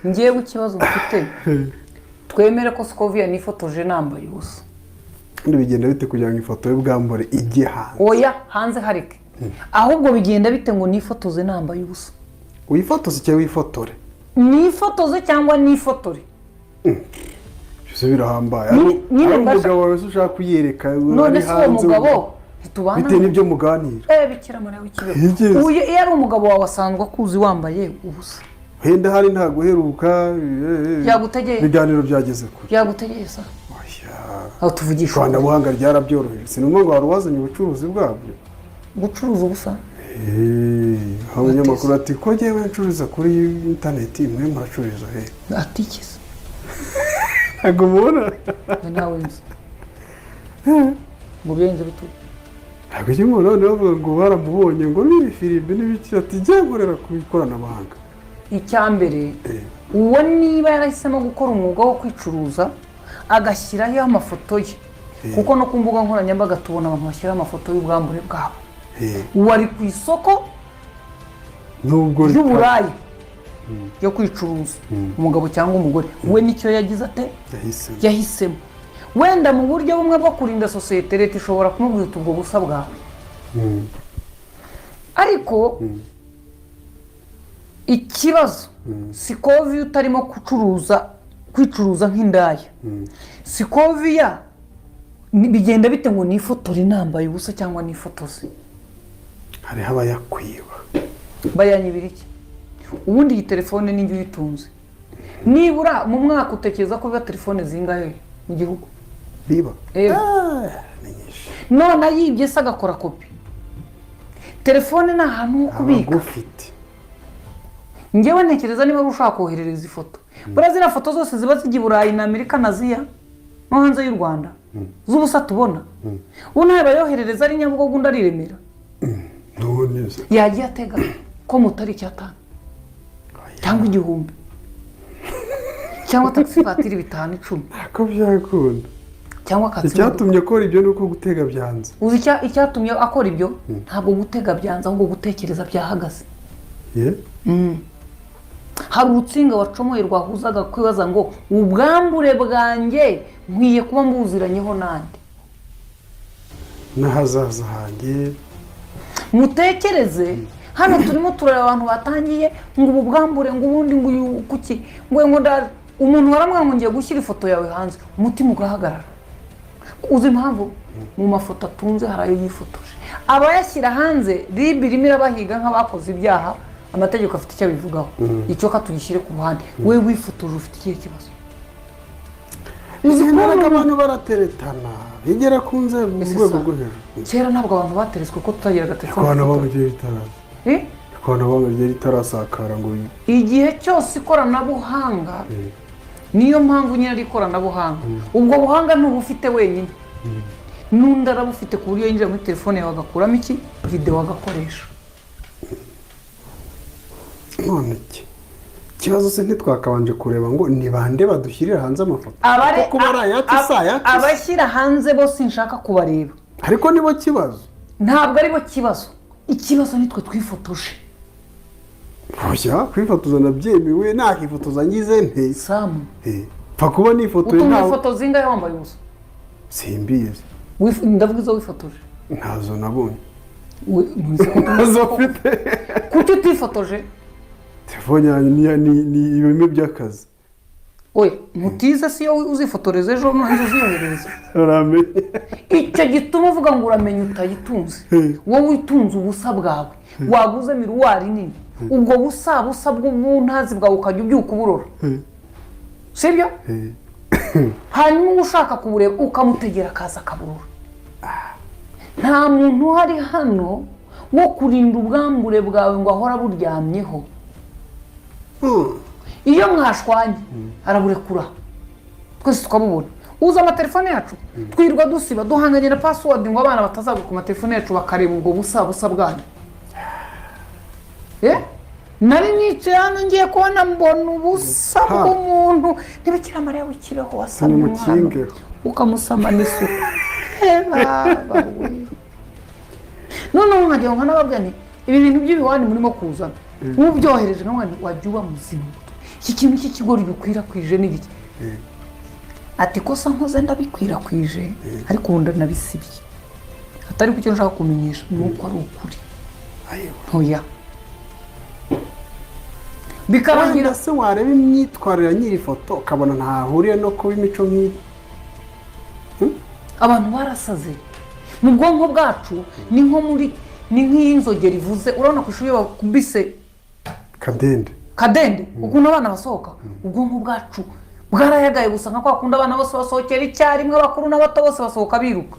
ngiye ikibazo mfite twemere ko Scovia nifotoje nambaye ubusa bigenda bite kugira ngo ifoto y'ubwambure ijye hanze? Oya hanze hareke ahubwo bigenda bite ngo nifotoze nambaye ubusa? Wifotoze cyangwa wifotore? Nifotoze cyangwa nifotore? Byose birahambaye. Nyine umugabo wawe ushaka kuyereka none se uwo mugabo ntitubana bite n'ibyo muganira? Bikira Mariya w'ikibeho uyu iyo ari umugabo wawe asanzwe akuzi wambaye ubusa henda hari nta guheruka yagutegeye ibiganiro byageze kure yagutegeye sa aho tuvugisha ikoranabuhanga ryarabyoroheje sinumva ngo wari wazanye ubucuruzi bwabyo gucuruza ubusa abanyamakuru ati ko ngewe ncuruza kuri interineti mwe muracururiza he atikiza ntabwo mubona nawe nzi ngo byenze bitu ntabwo ujya umuntu noneho bavuga ngo baramubonye ngo ni firimbi n'ibiki ati jya nkorera ku ikoranabuhanga. Icyambere uwo niba yarahisemo gukora umwuga wo kwicuruza agashyiraho amafoto ye kuko no ku mbuga nkoranyambaga tubona abantu bashyira amafoto y'ubwambure bwabo wari ku isoko nubwo y'uburayi yo kwicuruza umugabo cyangwa umugore we nicyo yagize ate yahisemo wenda mu buryo bumwe bwo kurinda sosiyete leta ishobora kumubwira ubwo busa bwawe ariko ikibazo Scovia utarimo kwicuruza nk'indaya Scovia bigenda bite ngo nifotore nambaye ubusa cyangwa nifotoze? hariho abayakwiba bayanyibira iki ubundi iyi telefone n'ingi uyitunze nibura mu mwaka utekereza ko biba telefone zingahe mu gihugu biba none yibye se agakora kopi telefone ni ahantu ho kubika ngewe ntekereza niba ushaka koherereza ifoto buriya ziriya foto zose ziba zijya i Burayi na Amerika na Aziya no hanze y'u Rwanda z'ubusa tubona ubu ntayo yoherereza ari Nyabugogo undi ari Remera yagiye atega ko mutari icyatanu cyangwa 1000 cyangwa taxi vatiri 5-10 ko byakunda cyangwa katsi icyatumye akora ibyo nuko gutega byanze uzi icyatumye akora ibyo ntabwo gutega byanze ahubwo gutekereza byahagaze hari urutsinga wacomoye rwahuzaga kwibaza ngo ubwambure bwanjye nkwiye kuba mbuziranyeho nande n'ahazaza hanjye mutekereze hano turimo tureba abantu batangiye ngo ubu bwambure ngo ubundi ngo uyu kuki ngo umuntu waramwangiye gushyira ifoto yawe hanze umutima ugahagarara uzi impamvu mu mafoto atunze hari ayo yifotoje abayashyira hanze ribi rimwe irabahiga nk'abakoze ibyaha amategeko afite icyo bivugaho icyo katugishyire ku ruhande we wifotoje ufite ikihe kibazo uzikora abantu barateretana bigera ku nzego mu rwego rwo hejuru kera ntabwo abantu bateretswe ko tutagiraga telefone ikoranabuhanga ryari ritaraza ikoranabuhanga ryari ritarasakara ngo igihe cyose ikoranabuhanga niyo mpamvu nyine ari ikoranabuhanga ubwo buhanga ntubufite wenyine n'undi arabufite ku buryo yinjira muri telefone yawe agakuramo iki video agakoresha none iki ikibazo se ntitwakabanje kureba ngo ni bande badushyirira hanze amafoto abashyira hanze bose nshaka kubareba ariko nibo kibazo ntabwo aribo ikibazo nitwe twifotoje oya kwifotoza nabyemewe nakifotoza ngize nte Samu pfa kuba nifotoye ntawe ufoto zingahe wambaye ubusa simbizi ndavuga izo wifotoje ntazo nabonye ntazo mfite kuki utifotoje telefone yanjye ni ibintu by'akazi we mutiza si yo uzifotoreza ejo none uziyohereza uramenye icyo gituma uvuga ngo uramenye utayitunze wowe witunze ubusa bwawe waguze miruwari nini ubwo busa bw'ubuntazi bwawe ukajya ubyuka uburora sibyo hanyuma ushaka kubureba ukamutegera akaza akaburura nta muntu uhari hano wo kurinda ubwambure bwawe ngo ahora buryamyeho iyo mwashwanye araburekura twese tukabubona uza amatelefone yacu twirwa dusiba duhanganye na password ngo abana batazagwa ku matelefone yacu bakareba ubwo busa bwanyu nari nicaye hano ngiye kubona mbona ubusa bw'umuntu ntibikira Mariya w'ikibeho wasamye umwana ukamusama n'isuku noneho nkajya nkanababwira nti ibi bintu by'ibiwani murimo kuzana n'ubyohereje n'umwana wajya uba muzima iki kintu cy'ikigori bikwirakwije ni iki ati kosa nkoze ndabikwirakwije ariko ubu ndanabisibye atari ku cyo nshaka kumenyesha ni uko ari ukuri ntoya bikarangira se wareba imyitwarire nyiri foto ukabona ntahuriye no kuba imico nk'iyi abantu barasaze mu bwonko bwacu ni nko muri ni nk'iy'inzogera ivuze urabona ku ishuri bakubise kadende ukuntu abana basohoka ubwonko bwacu bwarayagaye gusa nka kwa kundi abana bose basohokera icyarimwe abakuru n'abato bose basohoka biruka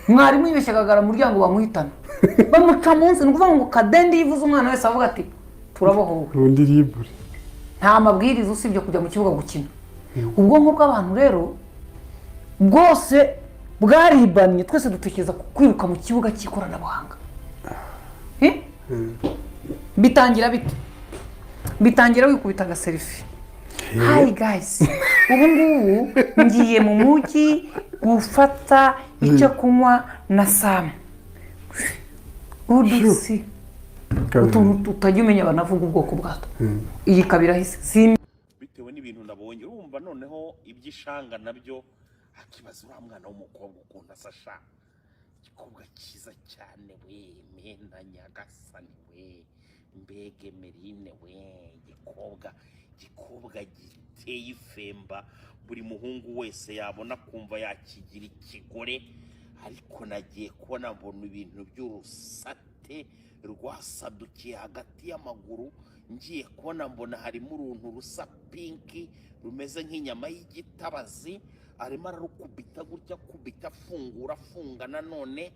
mwarimu yibeshye akagara mu muryango bamuhitana bamuca munsi ni ukuvuga ngo kadende yivuze umwana wese avuga ati turabohowe undi ribure nta mabwiriza usibye kujya mu kibuga gukina ubwonko bw'abantu rero bwose bwaribanye twese dutekereza kwiruka mu kibuga cy'ikoranabuhanga bitangira wikubita agaserifi hi guys ubu ngubu ngiye mu mujyi gufata icyo kunywa na Sam udusi utuntu utajya umenya banavuga ubwoko bwato iyi kabira hisi bitewe n'ibintu nabonye urumva noneho iby'ishanga nabyo akibaza uriya mwana w'umukobwa ukuntu asasha igikobwa cyiza cyane we mena nyagasani we mbege merine we igikobwa giteye ifemba buri muhungu wese yabona kumva yakigira ikigore ariko nagiye kubona mbona ibintu by'urusate rwasadukiye hagati y'amaguru ngiye kubona mbona harimo uruntu rusa pinki rumeze nk'inyama y'igitabazi arimo ararukubita gutya kubita afungura afunga nanone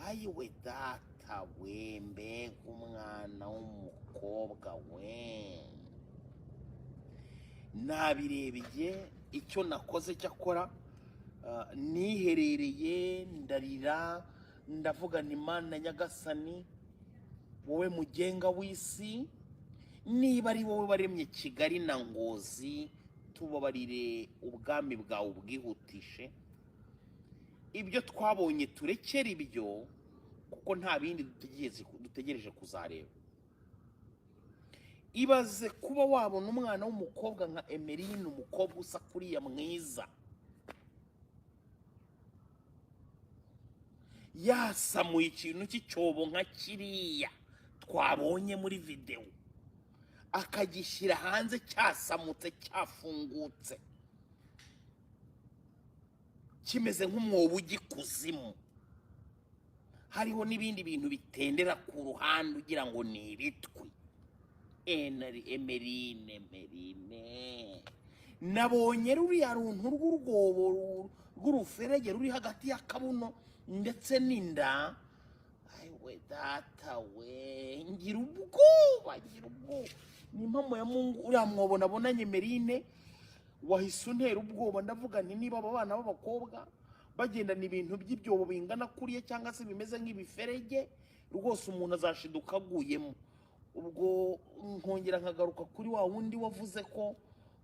ayiwe data we mbega umwana w'umukobwa we nabirebeye icyo nakoze cyakora niherereye ndarira ndavuga ni Mana nyagasani wowe mugenga w'isi niba ari wowe waremye Kigali na Ngozi tubabarire ubwami bwawe ubwihutishe ibyo twabonye turekere ibyo kuko nta bindi dutegereje kuzareba ibaze kuba wabona umwana w'umukobwa nka Emeline umukobwa usa kuriya mwiza yasamuye ikintu cy'icyobo nka kiriya twabonye muri videwo akagishyira hanze cyasamutse cyafungutse kimeze nk'umwobo ugikuzimu hariho n'ibindi bintu bitendera ku ruhande ugira ngo ni ibitwi Emeline nabonye ruriya runtu rw'urwobo rw'uruferege ruri hagati y'akabuno ndetse n'inda ayiwe data we ngira ubwoba ni impamo ya Mungu uriya mwobo nabonanye Emeline wahise untera ubwoba ndavuga nti niba aba bana b'abakobwa bagendana ibintu by'ibyobo bingana kuriya cyangwa se bimeze nk'ibiferege rwose umuntu azashiduka aguyemo ubwo nkongera nkagaruka kuri wa wundi wavuze ko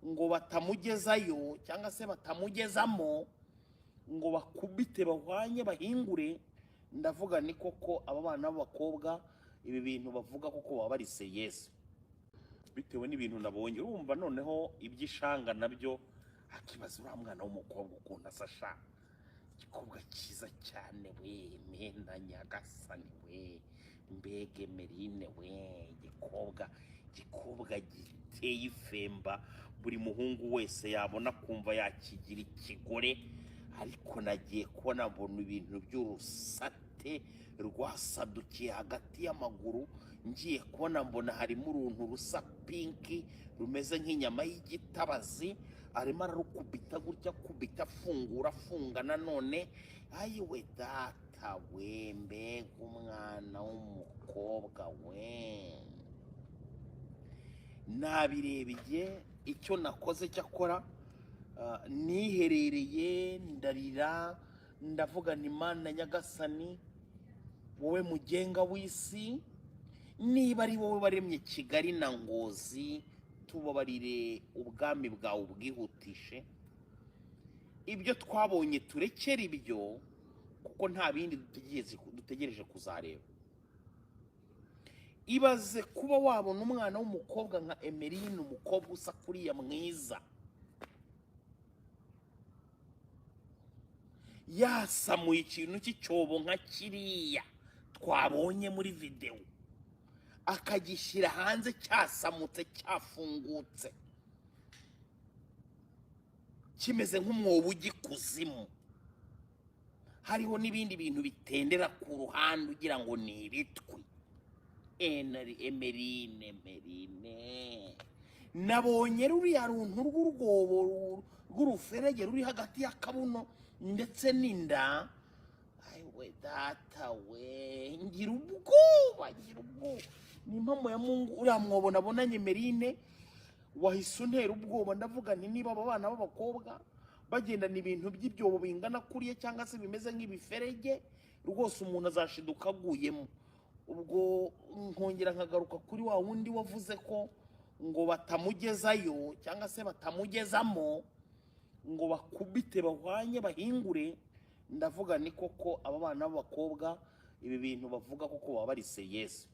ngo batamugezayo cyangwa se batamugezamo ngo bakubite bahwanye bahingure ndavuga ni koko aba bana b'abakobwa ibi bintu bavuga koko baba bari seriyesu bitewe n'ibintu nabonye urumva noneho iby'ishanga nabyo akibaza uriya mwana w'umukobwa ukuntu asasha igikobwa cyiza cyane we mena nyagasani we mbege Emeline we igikobwa giteye ifemba buri muhungu wese yabona kumva yakigira ikigore ariko nagiye kubona mbona ibintu by'urusate rwasadukiye hagati y'amaguru ngiye kubona mbona harimo uruntu rusa pinki rumeze nk'inyama y'igitabazi arimo ararukubita gutya kubita afungura afunga nanone ayiwe data we mbega umwana w'umukobwa we nabirebeye icyo nakoze cyakora niherereye ndarira ndavuga ni Mana nyagasani wowe mugenga w'isi niba ari wowe waremye Kigali na Ngozi tubabarire ubwami bwawe ubwihutishe ibyo twabonye turekere ibyo kuko nta bindi dutegereje kuzareba ibaze kuba wabona umwana w'umukobwa nka Emeline, umukobwa usa kuriya mwiza, yasamuye ikintu cy'icyobo nka kiriya twabonye muri videwo, akagishyira hanze cyasamutse cyafungutse kimeze nk'umwobo ugikuzimu, hariho n'ibindi bintu bitendera ku ruhande ugira ngo ni ibitwi. Emeline, nabonye ruriya runtu rw'urwobo rw'uruferege ruri hagati y'akabuno ndetse n'inda. Ayiwe data we, ngira ubwoba. Ni impamo ya Mungu, uriya mwobo nabonanye Emeline wahise untera ubwoba. Ndavuga nti niba aba bana b'abakobwa bagendana ibintu by'ibyobo bingana kuriya cyangwa se bimeze nk'ibiferege, rwose umuntu azashiduka aguyemo. Ubwo nkongera nkagaruka kuri wa wundi wavuze ko ngo batamugezayo cyangwa se batamugezamo, ngo bakubite bahwanye bahingure. Ndavuga ni koko aba bana b'abakobwa ibi bintu bavuga koko baba bari seriyesu.